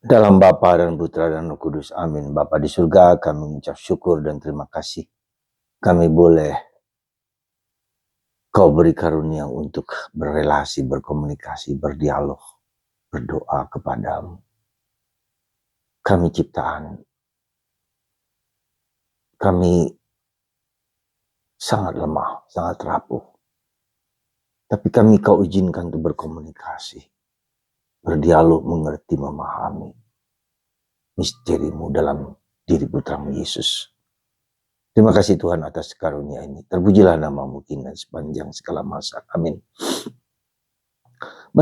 Dalam Bapa dan Putra dan Roh Kudus. Amin. Bapa di surga, kami mengucap syukur dan terima kasih. Kami boleh Kau beri karunia untuk berrelasi, berkomunikasi, berdialog, berdoa kepadamu. Kami ciptaan. Kami sangat lemah, sangat rapuh. Tapi kami Kau izinkan untuk berkomunikasi, berdialog, mengerti, memahami misteri-Mu dalam diri Putra-Mu Yesus. Terima kasih Tuhan atas karunia ini. Terpujilah nama-Mu kini dan sepanjang segala masa. Amin.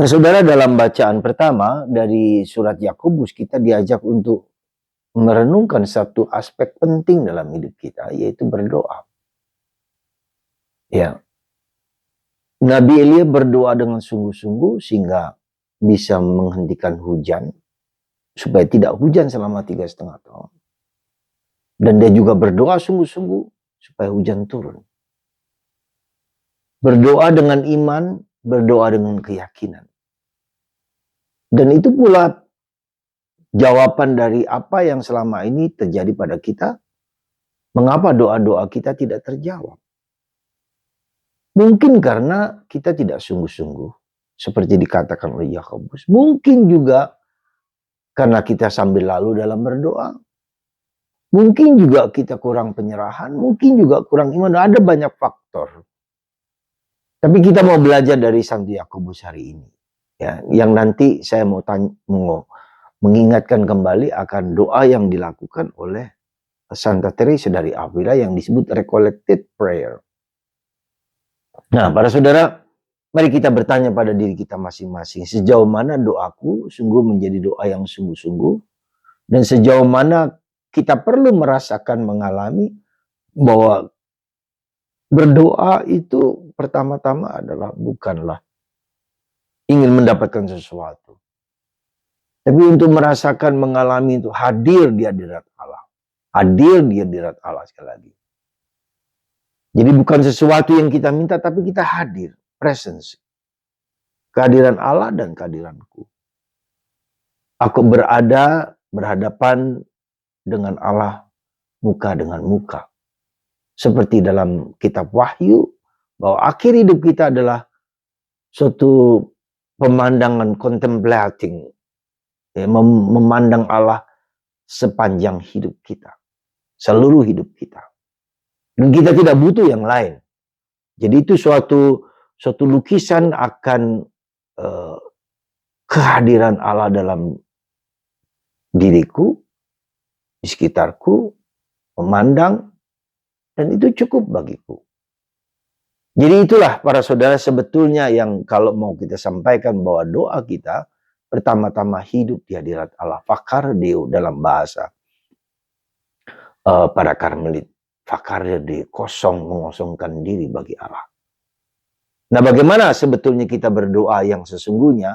Saudara, dalam bacaan pertama dari surat Yakobus, kita diajak untuk merenungkan satu aspek penting dalam hidup kita, yaitu berdoa. Ya, Nabi Elia berdoa dengan sungguh-sungguh sehingga bisa menghentikan hujan, supaya tidak hujan selama 3,5 tahun. Dan dia juga berdoa sungguh-sungguh supaya hujan turun. Berdoa dengan iman, berdoa dengan keyakinan. Dan itu pula jawaban dari apa yang selama ini terjadi pada kita. Mengapa doa-doa kita tidak terjawab? Mungkin karena kita tidak sungguh-sungguh, seperti dikatakan oleh Yakobus. Mungkin juga karena kita sambil lalu dalam berdoa. Mungkin juga kita kurang penyerahan, mungkin juga kurang iman. Ada banyak faktor. Tapi kita mau belajar dari Santo Yakobus hari ini. Ya, yang nanti saya mau mengingatkan kembali akan doa yang dilakukan oleh Santa Teresa dari Avila yang disebut recollected prayer. Nah, para saudara, mari kita bertanya pada diri kita masing-masing. Sejauh mana doaku sungguh menjadi doa yang sungguh-sungguh. Dan sejauh mana kita perlu merasakan, mengalami bahwa berdoa itu pertama-tama adalah bukanlah ingin mendapatkan sesuatu. Tapi untuk merasakan, mengalami itu hadir di hadirat Allah. Hadir di hadirat Allah sekali lagi. Jadi bukan sesuatu yang kita minta, tapi kita hadir. Presence. Kehadiran Allah dan kehadiranku. Aku berhadapan dengan Allah muka dengan muka. Seperti dalam kitab Wahyu, bahwa akhir hidup kita adalah suatu pemandangan contemplating. Ya, memandang Allah sepanjang hidup kita. Seluruh hidup kita. Dan kita tidak butuh yang lain. Jadi itu suatu lukisan akan kehadiran Allah dalam diriku, di sekitarku, memandang, dan itu cukup bagiku. Jadi itulah para saudara sebetulnya yang kalau mau kita sampaikan bahwa doa kita pertama-tama hidup di hadirat Allah. Fakar Deo dalam bahasa para Karmelit. Fakar Deo, mengosongkan diri bagi Allah. Nah, bagaimana sebetulnya kita berdoa yang sesungguhnya?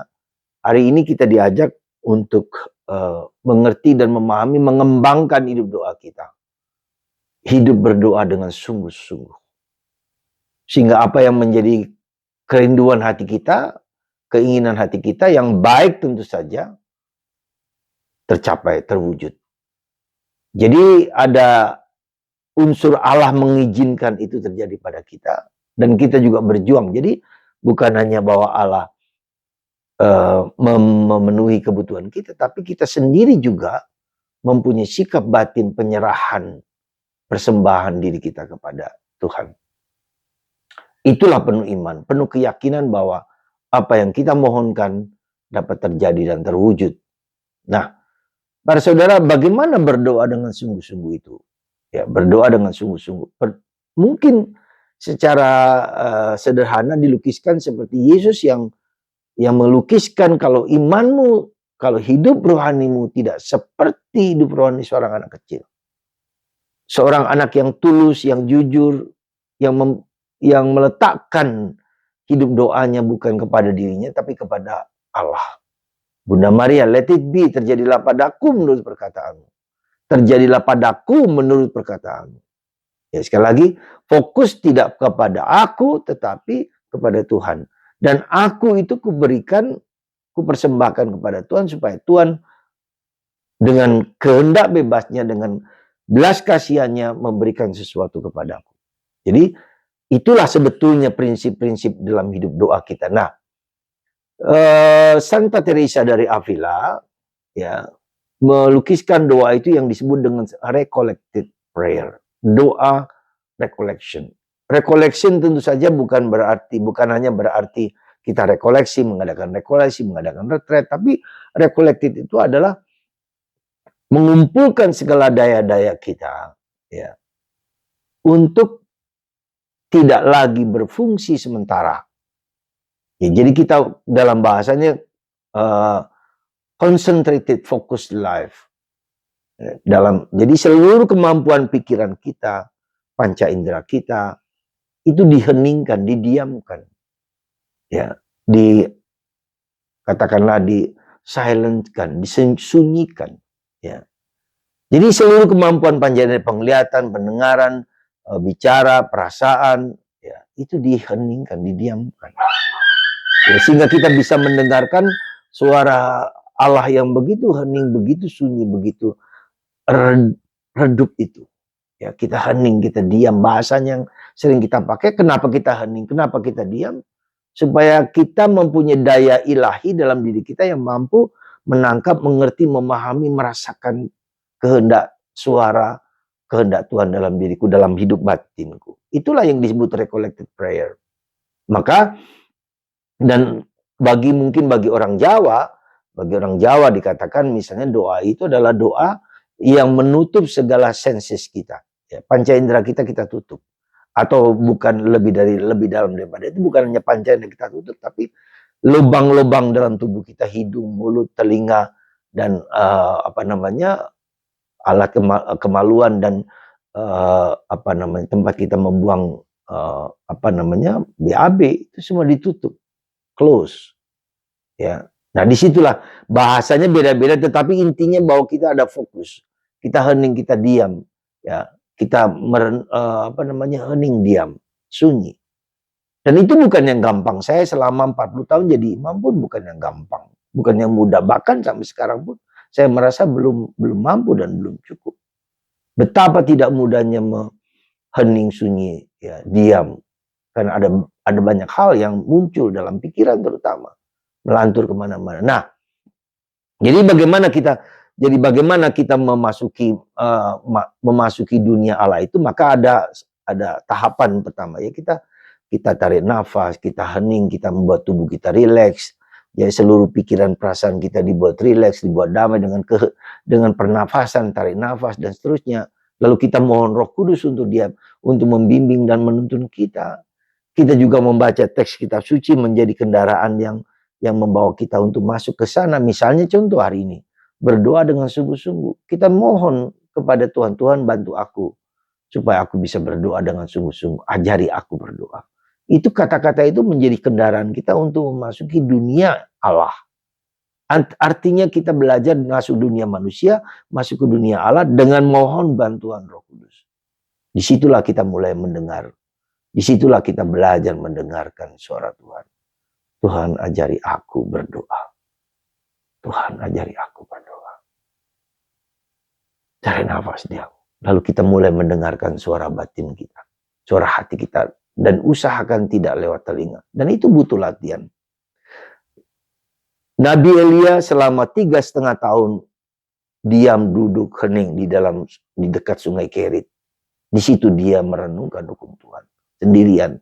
Hari ini kita diajak untuk mengerti dan memahami, mengembangkan hidup doa kita. Hidup berdoa dengan sungguh-sungguh. Sehingga apa yang menjadi kerinduan hati kita, keinginan hati kita yang baik tentu saja tercapai, terwujud. Jadi ada unsur Allah mengizinkan itu terjadi pada kita. Dan kita juga berjuang. Jadi bukan hanya bahwa Allah memenuhi kebutuhan kita, tapi kita sendiri juga mempunyai sikap batin penyerahan, persembahan diri kita kepada Tuhan. Itulah penuh iman, penuh keyakinan bahwa apa yang kita mohonkan dapat terjadi dan terwujud. Nah, para saudara, bagaimana berdoa dengan sungguh-sungguh itu? Ya, berdoa dengan sungguh-sungguh. Mungkin secara sederhana dilukiskan seperti Yesus yang melukiskan kalau imanmu, kalau hidup rohanimu tidak seperti hidup rohani seorang anak kecil. Seorang anak yang tulus, yang jujur, yang meletakkan hidup doanya bukan kepada dirinya, tapi kepada Allah. Bunda Maria, let it be, terjadilah padaku menurut perkataanmu. Terjadilah padaku menurut perkataanmu. Ya, sekali lagi, fokus tidak kepada aku, tetapi kepada Tuhan. Dan aku itu kupersembahkan kepada Tuhan supaya Tuhan dengan kehendak bebasnya, dengan belas kasihannya memberikan sesuatu kepadaku. Jadi itulah sebetulnya prinsip-prinsip dalam hidup doa kita. Nah, Santa Teresa dari Avila ya melukiskan doa itu yang disebut dengan recollected prayer, doa recollection. Recollection tentu saja bukan hanya berarti kita mengadakan retret, tapi recollected itu adalah mengumpulkan segala daya-daya kita ya untuk tidak lagi berfungsi sementara. Ya, jadi kita dalam bahasanya concentrated focused life. Jadi seluruh kemampuan pikiran kita, panca indera kita itu diheningkan, didiamkan. Ya, katakanlah di silentkan, disunyikan, ya. Jadi seluruh kemampuan panca indera, penglihatan, pendengaran, bicara, perasaan, ya, itu diheningkan, didiamkan. Ya, sehingga kita bisa mendengarkan suara Allah yang begitu hening, begitu sunyi, begitu redup itu. Ya, kita hening, kita diam. Bahasanya yang sering kita pakai, kenapa kita hening, kenapa kita diam? Supaya kita mempunyai daya ilahi dalam diri kita yang mampu menangkap, mengerti, memahami, merasakan kehendak suara, kehendak Tuhan dalam diriku, dalam hidup batinku. Itulah yang disebut recollected prayer. Maka, dan mungkin bagi orang Jawa dikatakan misalnya doa itu adalah doa yang menutup segala senses kita. Ya, panca indera kita tutup. Atau bukan lebih dalam daripada itu, bukan hanya panca indera kita tutup, tapi lubang-lubang dalam tubuh kita, hidung, mulut, telinga, dan alat kemaluan dan tempat kita membuang BAB itu semua ditutup, close. Ya. Nah, disitulah bahasanya beda-beda, tetapi intinya bahwa kita ada fokus, kita hening, kita diam, ya, kita hening, diam, sunyi. Dan itu bukan yang gampang. Saya selama 40 tahun jadi imam pun bukan yang gampang, bukan yang mudah. Bahkan sampai sekarang pun saya merasa belum mampu dan belum cukup. Betapa tidak mudahnya hening, sunyi, ya, diam, karena ada banyak hal yang muncul dalam pikiran terutama. Melantur kemana-mana. Nah, jadi bagaimana kita memasuki dunia Allah itu, maka ada tahapan pertama ya, kita tarik nafas, kita hening, kita membuat tubuh kita rileks. Jadi seluruh pikiran perasaan kita dibuat rileks, dibuat damai dengan pernafasan, tarik nafas dan seterusnya. Lalu kita mohon Roh Kudus untuk membimbing dan menuntun kita. Kita juga membaca teks kitab suci menjadi kendaraan yang membawa kita untuk masuk ke sana. Misalnya contoh hari ini, berdoa dengan sungguh-sungguh. Kita mohon kepada Tuhan, Tuhan bantu aku supaya aku bisa berdoa dengan sungguh-sungguh. Ajari aku berdoa. Itu kata-kata itu menjadi kendaraan kita untuk memasuki dunia Allah. Artinya kita belajar masuk dunia manusia, masuk ke dunia Allah dengan mohon bantuan Roh Kudus. Disitulah kita mulai mendengar. Disitulah kita belajar mendengarkan suara Tuhan. Tuhan ajari aku berdoa. Tuhan ajari aku berdoa. Cari nafas diam. Lalu kita mulai mendengarkan suara batin kita. Suara hati kita. Dan usahakan tidak lewat telinga. Dan itu butuh latihan. Nabi Elia selama 3,5 tahun diam, duduk, hening di dekat sungai Kerit. Di situ dia merenungkan hukum Tuhan. Sendirian.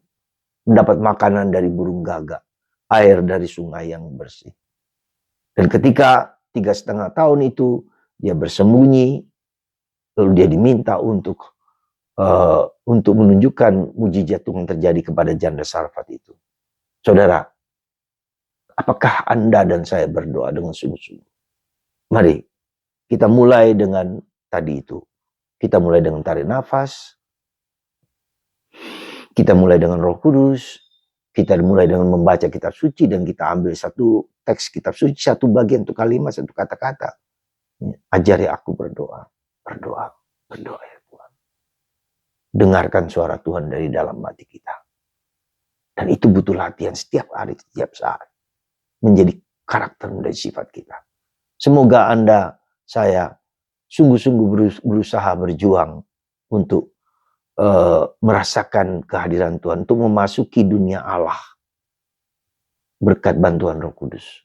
Mendapat makanan dari burung gagak. Air dari sungai yang bersih. Dan ketika 3,5 tahun itu dia bersembunyi, lalu dia diminta untuk menunjukkan mujizat yang terjadi kepada janda Sarfat itu. Saudara, apakah Anda dan saya berdoa dengan sungguh-sungguh? Mari kita mulai dengan tadi itu. Kita mulai dengan tarik nafas. Kita mulai dengan Roh Kudus. Kita mulai dengan membaca kitab suci dan kita ambil satu teks kitab suci, satu bagian, satu kalimat, satu kata-kata. Ajari aku berdoa, berdoa, berdoa ya Tuhan. Dengarkan suara Tuhan dari dalam hati kita. Dan itu butuh latihan setiap hari, setiap saat. Menjadi karakter dan sifat kita. Semoga Anda saya sungguh-sungguh berusaha berjuang untuk merasakan kehadiran Tuhan, untuk memasuki dunia Allah berkat bantuan Roh Kudus.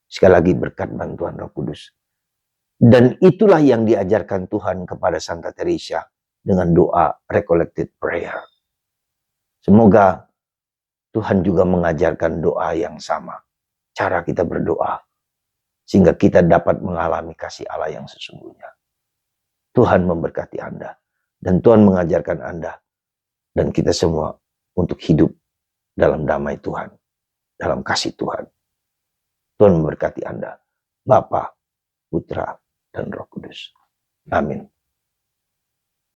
Sekali lagi berkat bantuan Roh Kudus. Dan itulah yang diajarkan Tuhan kepada Santa Teresa dengan doa recollected prayer. Semoga Tuhan juga mengajarkan doa yang sama. Cara kita berdoa. Sehingga kita dapat mengalami kasih Allah yang sesungguhnya. Tuhan memberkati Anda. Dan Tuhan mengajarkan Anda dan kita semua untuk hidup dalam damai Tuhan. Dalam kasih Tuhan. Tuhan memberkati Anda. Bapa, Putra, dan Roh Kudus. Amin.